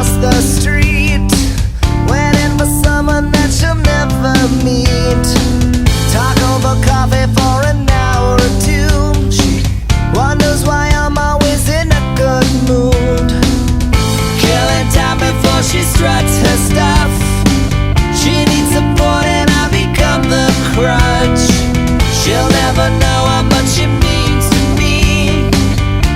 across the street, waiting for someone that she'll never meet. Talk over coffee for an hour or two. She wonders why I'm always in a good mood. Killing time before she struts her stuff. She needs support and I become the crutch. She'll never know how much it means to me.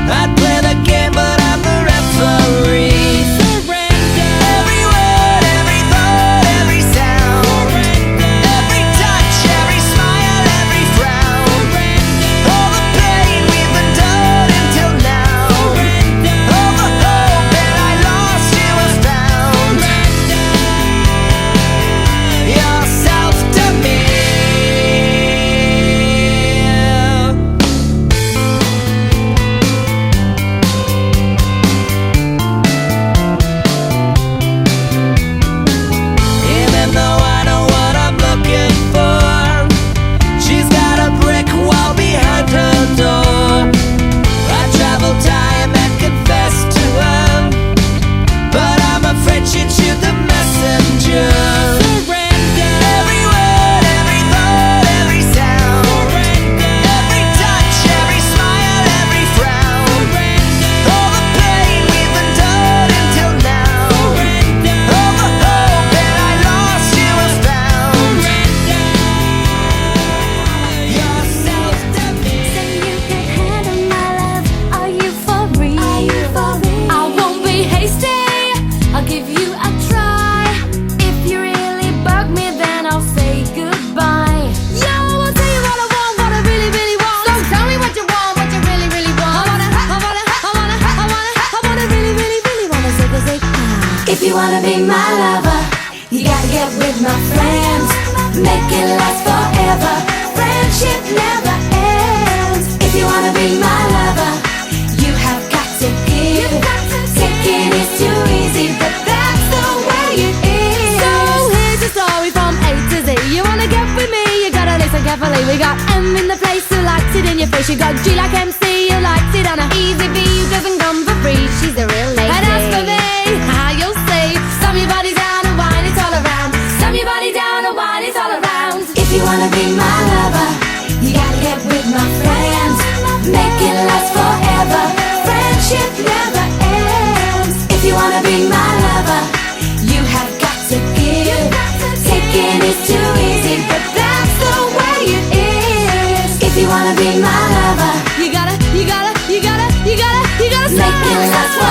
I'd play the game but I'm the referee. Surrender. Every word, every thought, every sound. Surrender. Every touch, every smile, every frown. Surrender. All the pain we've endured until now. Surrender. All the hope that I lost you have found. Surrender. Yourself to me. Even though I know what I'm looking for, she's got a brick wall behind her door. I travel time and confess to her, but I'm afraid she'd shoot the messenger. Surrender. Every word, every thought, every sound. Surrender. Every touch, every smile, every frown. Surrender. All the pain we've endured until now. Surrender. All the hope that I lost you have found. Surrender. Yourself to me. Say you can handle my love. Are you for real? I won't be hasty. I'll give you a try. If you really bug me, then I'll say goodbye. Yeah, I will tell you what I want, what I really, really want. So tell me what you want, what you really, really want. I wanna really, really, really wanna say ah. If you wanna be my lover, you gotta get with my friends. Make it last forever. Friendship never ends. If you wanna be my lover, you have got to give. Taking is too easy, but that's the way it is. So here's your story from A to Z. You wanna get with me, you gotta listen carefully. We got M in the place who likes it in your face. You got G like MC who likes it on a easy B who doesn't come for free. She's a real lady. And as for me, how you'll see, slam your body down and wine it all around. Slam your body down and wine it all around. If you wanna be my lover, you gotta get with my friends. Make it last forever. Friendship never ends. If you wanna be my lover, you have got to give. Taking is too easy, but that's the way it is. If you wanna be my lover, you gotta make it last forever.